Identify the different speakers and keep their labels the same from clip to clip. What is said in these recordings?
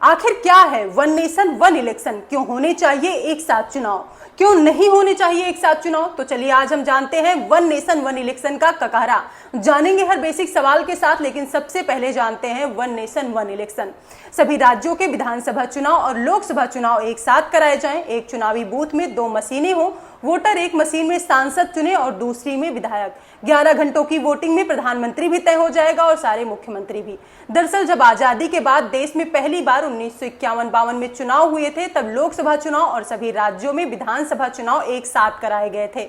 Speaker 1: आखिर क्या है वन नेशन वन इलेक्शन? क्यों होने चाहिए एक साथ चुनाव, क्यों नहीं होने चाहिए एक साथ चुनाव? तो चलिए आज हम जानते हैं वन नेशन वन इलेक्शन का ककारा। जानेंगे हर बेसिक सवाल के साथ, लेकिन सबसे पहले जानते हैं वन नेशन वन इलेक्शन। सभी राज्यों के विधानसभा चुनाव और लोकसभा चुनाव एक साथ कराए जाएं। एक चुनावी बूथ में 2 मशीनें हों, वोटर एक मशीन में सांसद चुने और दूसरी में विधायक। 11 घंटों की वोटिंग में प्रधानमंत्री भी तय हो जाएगा और सारे मुख्यमंत्री भी। दरअसल जब आजादी के बाद देश में पहली बार 1951-52 में चुनाव हुए थे, तब लोकसभा चुनाव और सभी राज्यों में विधानसभा चुनाव एक साथ कराए गए थे।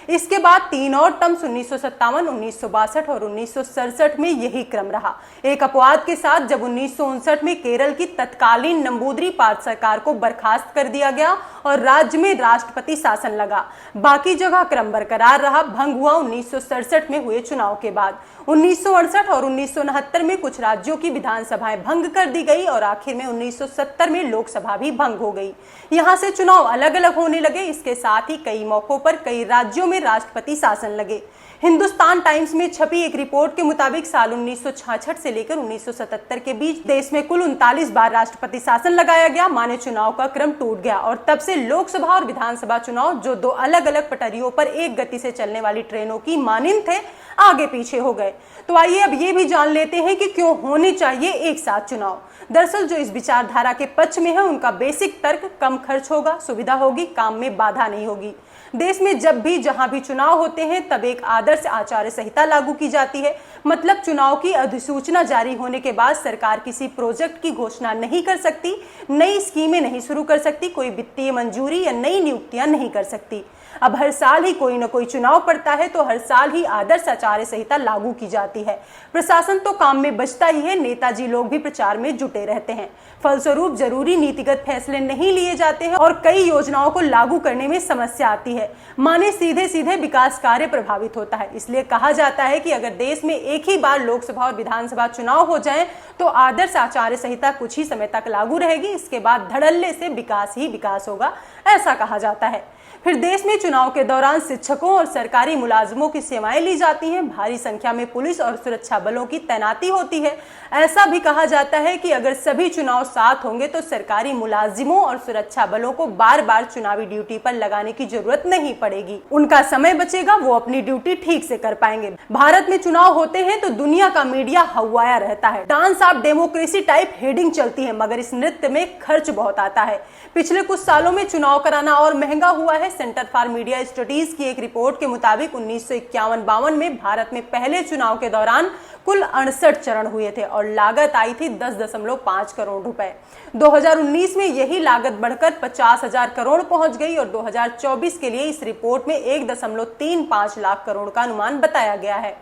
Speaker 1: इसके बाद 3 और टर्म्स 1957, 1962 और 1967 में यही क्रम रहा। एक अपवाद के साथ जब 1959 में केरल की तत्कालीन नंबूदरी पार्टी सरकार को बर्खास्त कर दिया गया और राज्य में राष्ट्रपति शासन लगा। बाकी जगह क्रम बरकरार रहा। भंग हुआ 1967 में हुए चुनाव के बाद। 1968 और 1969 में कुछ राज्यों की विधानसभाएं भंग कर दी गई और आखिर में 1970 में लोकसभा भी भंग हो गई। यहाँ से चुनाव अलग अलग होने लगे। इसके साथ ही कई मौकों पर कई राज्यों में राष्ट्रपति शासन लगे। हिंदुस्तान टाइम्स में छपी एक रिपोर्ट के मुताबिक साल 1966 से लेकर 1977 के बीच देश में कुल 39 बार राष्ट्रपति शासन लगाया गया। माने चुनाव का क्रम टूट गया और तब से लोकसभा और विधानसभा चुनाव, जो 2 अलग अलग पटरियों पर एक गति से चलने वाली ट्रेनों की मानिंद थे, आगे पीछे हो गए। तो आइए अब ये भी जान लेते हैं कि क्यों होने चाहिए एक साथ चुनाव। दरअसल जो इस विचारधारा के पक्ष में है, उनका बेसिक तर्क कम खर्च होगा, सुविधा होगी, काम में बाधा नहीं होगी। देश में जब भी जहां भी चुनाव होते हैं, तब एक आदर्श आचार संहिता लागू की जाती है। मतलब चुनाव की अधिसूचना जारी होने के बाद सरकार किसी प्रोजेक्ट की घोषणा नहीं कर सकती, नई स्कीमें नहीं शुरू कर सकती, कोई वित्तीय मंजूरी या नई नियुक्तियां नहीं कर सकती। अब हर साल ही कोई न कोई चुनाव पड़ता है, तो हर साल ही आदर्श आचार संहिता लागू की जाती है। प्रशासन तो काम में बचता ही है, नेताजी लोग भी प्रचार में जुटे रहते हैं। फलस्वरूप जरूरी नीतिगत फैसले नहीं लिए जाते हैं और कई योजनाओं को लागू करने में समस्या आती है। माने सीधे सीधे विकास कार्य प्रभावित होता है। इसलिए कहा जाता है कि अगर देश में एक ही बार लोकसभा और विधानसभा चुनाव हो जाएं, तो आदर्श आचार संहिता कुछ ही समय तक लागू रहेगी। इसके बाद धड़ल्ले से विकास ही विकास होगा, ऐसा कहा जाता है। फिर देश में चुनाव के दौरान शिक्षकों और सरकारी मुलाजिमों की सेवाएं ली जाती हैं। भारी संख्या में पुलिस और सुरक्षा बलों की तैनाती होती है। ऐसा भी कहा जाता है कि अगर सभी चुनाव साथ होंगे तो सरकारी मुलाजिमों और सुरक्षा बलों को बार बार चुनावी ड्यूटी पर लगाने की जरूरत नहीं पड़ेगी। उनका समय बचेगा, वो अपनी ड्यूटी ठीक से कर पाएंगे। भारत में चुनाव होते हैं तो दुनिया का मीडिया हवाया रहता है। Dance of democracy type heading चलती है, मगर इस नृत्य में खर्च बहुत आता है। पिछले कुछ सालों में चुनाव कराना और महंगा हुआ है। सेंटर फॉर मीडिया स्टडीज की एक रिपोर्ट के मुताबिक 1951-52 में भारत में पहले चुनाव के दौरान कुल 68 चरण हुए थे और लागत आई थी 10.5 करोड़ रुपए। 2019 में यही लागत बढ़कर 50,000 करोड़ पहुंच गई और 2024 के लिए इस रिपोर्ट में 1.35 लाख करोड़ का अनुमान बताया गया है।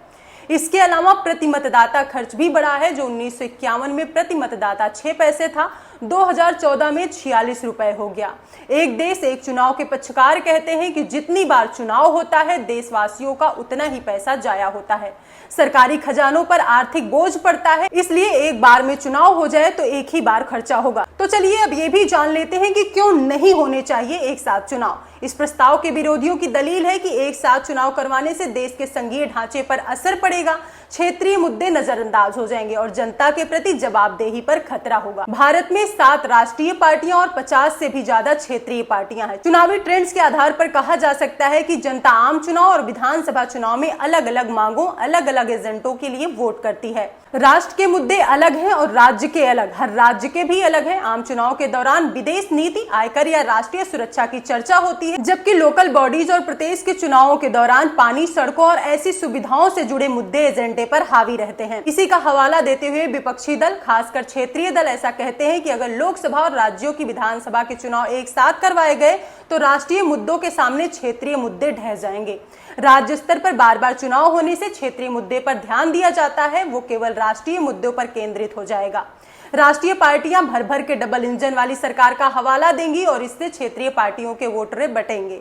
Speaker 1: इसके अलावा प्रति मतदाता खर्च भी बढ़ा है, जो 1951 में प्रति मतदाता 6 पैसे था, 2014 में 46 रुपए हो गया। एक देश एक चुनाव के पक्षकार कहते हैं कि जितनी बार चुनाव होता है, देशवासियों का उतना ही पैसा जाया होता है। सरकारी खजानों पर आर्थिक बोझ पड़ता है, इसलिए एक बार में चुनाव हो जाए तो एक ही बार खर्चा होगा। तो चलिए अब ये भी जान लेते हैं कि क्यों नहीं होने चाहिए एक साथ चुनाव। इस प्रस्ताव के विरोधियों की दलील है कि एक साथ चुनाव करवाने से देश के संघीय ढांचे पर असर पड़ेगा, क्षेत्रीय मुद्दे नजरअंदाज हो जाएंगे और जनता के प्रति जवाबदेही पर खतरा होगा। भारत में 7 राष्ट्रीय पार्टियां और 50 से भी ज्यादा क्षेत्रीय पार्टियां हैं। चुनावी ट्रेंड्स के आधार पर कहा जा सकता है कि जनता आम चुनाव और विधानसभा चुनाव में अलग अलग मांगों, अलग अलग एजेंडों के लिए वोट करती है। राष्ट्र के मुद्दे अलग हैं और राज्य के अलग, हर राज्य के भी अलग हैं। आम चुनाव के दौरान विदेश नीति, आयकर या राष्ट्रीय सुरक्षा की चर्चा होती है, जबकि लोकल बॉडीज और प्रदेश के चुनावों के दौरान पानी, सड़कों और ऐसी सुविधाओं से जुड़े मुद्दे एजेंडे पर हावी रहते हैं। इसी का हवाला देते हुए विपक्षी दल, खासकर क्षेत्रीय दल, ऐसा कहते हैं कि अगर लोकसभा और राज्यों की विधानसभा के चुनाव एक साथ करवाए गए तो राष्ट्रीय मुद्दों के सामने क्षेत्रीय मुद्दे ढह जाएंगे। राज्य स्तर पर बार बार चुनाव होने से क्षेत्रीय मुद्दे पर ध्यान दिया जाता है, वो केवल राष्ट्रीय मुद्दों पर केंद्रित हो जाएगा। राष्ट्रीय पार्टियां भर भर के डबल इंजन वाली सरकार का हवाला देंगी और इससे क्षेत्रीय पार्टियों के वोटर बटेंगे।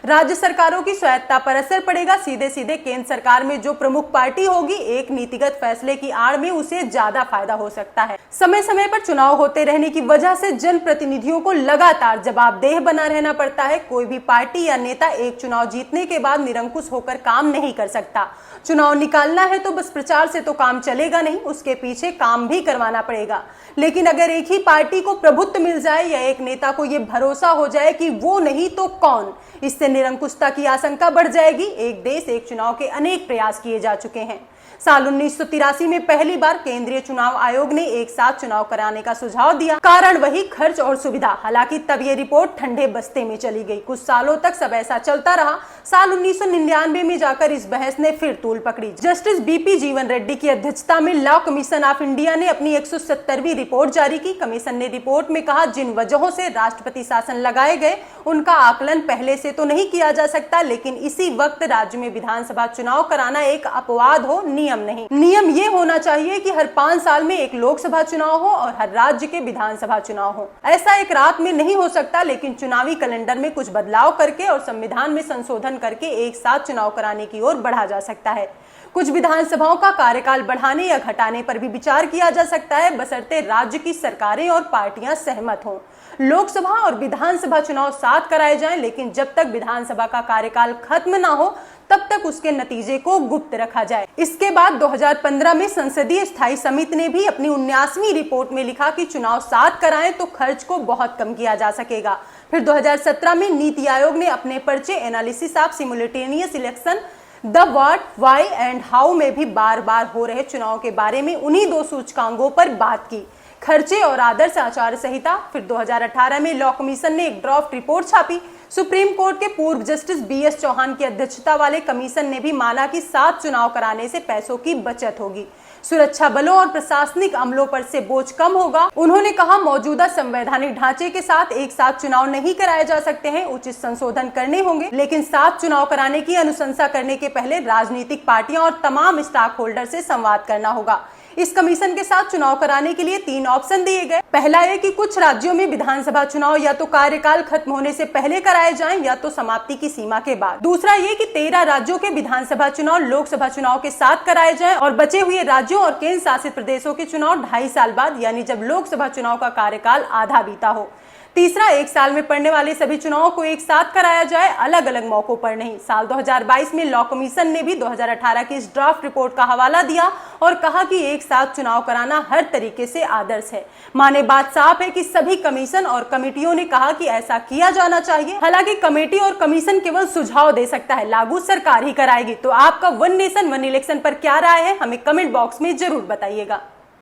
Speaker 1: राज्य सरकारों की स्वायत्ता पर असर पड़ेगा। सीधे सीधे केंद्र सरकार में जो प्रमुख पार्टी होगी, एक नीतिगत फैसले की आड़ में उसे ज्यादा फायदा हो सकता है। समय समय पर चुनाव होते रहने की वजह से जनप्रतिनिधियों को लगातार जवाबदेह बना रहना पड़ता है। कोई भी पार्टी या नेता एक चुनाव जीतने के बाद निरंकुश होकर काम नहीं कर सकता। चुनाव निकालना है तो बस प्रचार से तो काम चलेगा नहीं, उसके पीछे काम भी करवाना पड़ेगा। लेकिन अगर एक ही पार्टी को प्रभुत्व मिल जाए या एक नेता को यह भरोसा हो जाए कि वो नहीं तो कौन, इससे निरंकुशता की आशंका बढ़ जाएगी। एक देश एक चुनाव के अनेक प्रयास किए जा चुके हैं। साल 1983 में पहली बार केंद्रीय चुनाव आयोग ने एक साथ चुनाव कराने का सुझाव दिया। कारण वही खर्च और सुविधा। हालांकि तब ये रिपोर्ट ठंडे बस्ते में चली गई। कुछ सालों तक सब ऐसा चलता रहा। साल 1999 में जाकर इस बहस ने फिर तूल पकड़ी। जस्टिस बीपी जीवन रेड्डी की अध्यक्षता में लॉ कमीशन ऑफ इंडिया ने अपनी 170वीं रिपोर्ट जारी की। कमीशन ने रिपोर्ट में कहा, जिन वजहों से राष्ट्रपति शासन लगाए गए उनका आकलन पहले से तो नहीं किया जा सकता, लेकिन इसी वक्त राज्य में विधानसभा चुनाव कराना एक अपवाद हो, नियम नहीं। नियम ये होना चाहिए कि हर 5 साल में एक लोकसभा चुनाव हो और हर राज्य के विधानसभा चुनाव हो। ऐसा एक रात में नहीं हो सकता, लेकिन चुनावी कैलेंडर में कुछ बदलाव करके और संविधान में संशोधन करके एक साथ चुनाव कराने की ओर बढ़ा जा सकता है। कुछ विधानसभाओं का कार्यकाल बढ़ाने या घटाने पर भी विचार किया जा सकता है, बशर्ते राज्य की सरकारें और पार्टियां सहमत हों। लोकसभा और विधानसभा चुनाव साथ कराए जाएं, लेकिन जब तक विधानसभा का कार्यकाल खत्म ना हो तब तक उसके नतीजे को गुप्त रखा जाए। इसके बाद 2015 में संसदीय स्थायी समिति ने भी अपनी 19वीं रिपोर्ट में लिखा कि चुनाव साथ कराएं तो खर्च को बहुत कम किया जा सकेगा। फिर 2017 में नीति आयोग ने अपने पर्चे analysis of simultaneous election the what, why and how में भी बार बार हो रहे चुनाव के बारे में उन्हीं 2 सूचकांकों पर बात की, खर्चे और आदर्श आचार संहिता। फिर 2018 में लॉ कमीशन ने एक ड्राफ्ट रिपोर्ट छापी। सुप्रीम कोर्ट के पूर्व जस्टिस बीएस चौहान की अध्यक्षता वाले कमीशन ने भी माना कि 7 चुनाव कराने से पैसों की बचत होगी, सुरक्षा बलों और प्रशासनिक अमलों पर से बोझ कम होगा। उन्होंने कहा, मौजूदा संवैधानिक ढांचे के साथ एक साथ चुनाव नहीं कराए जा सकते हैं, उचित संशोधन करने होंगे। लेकिन 7 चुनाव कराने की अनुशंसा करने के पहले राजनीतिक पार्टियां और तमाम स्टॉक होल्डर से संवाद करना होगा। इस कमीशन के साथ चुनाव कराने के लिए 3 ऑप्शन दिए गए। पहला है कि कुछ राज्यों में विधानसभा चुनाव या तो कार्यकाल खत्म होने से पहले कराए जाएं या तो समाप्ति की सीमा के बाद। दूसरा ये कि 13 राज्यों के विधानसभा चुनाव लोकसभा चुनाव के साथ कराए जाएं और बचे हुए राज्यों और केंद्र शासित प्रदेशों के चुनाव 2.5 साल बाद, यानी जब लोकसभा चुनाव का कार्यकाल आधा बीता हो। तीसरा, 1 साल में पड़ने वाले सभी चुनावों को एक साथ कराया जाए, अलग अलग मौकों पर नहीं। साल 2022 में लॉ कमीशन ने भी 2018 की इस ड्राफ्ट रिपोर्ट का हवाला दिया और कहा कि एक साथ चुनाव कराना हर तरीके से आदर्श है। माने बात साफ है कि सभी कमीशन और कमेटियों ने कहा कि ऐसा किया जाना चाहिए। हालांकि कमेटी और कमीशन केवल सुझाव दे सकता है, लागू सरकार ही कराएगी। तो आपका वन नेशन वन इलेक्शन पर क्या राय है, हमें कमेंट बॉक्स में जरूर बताइएगा।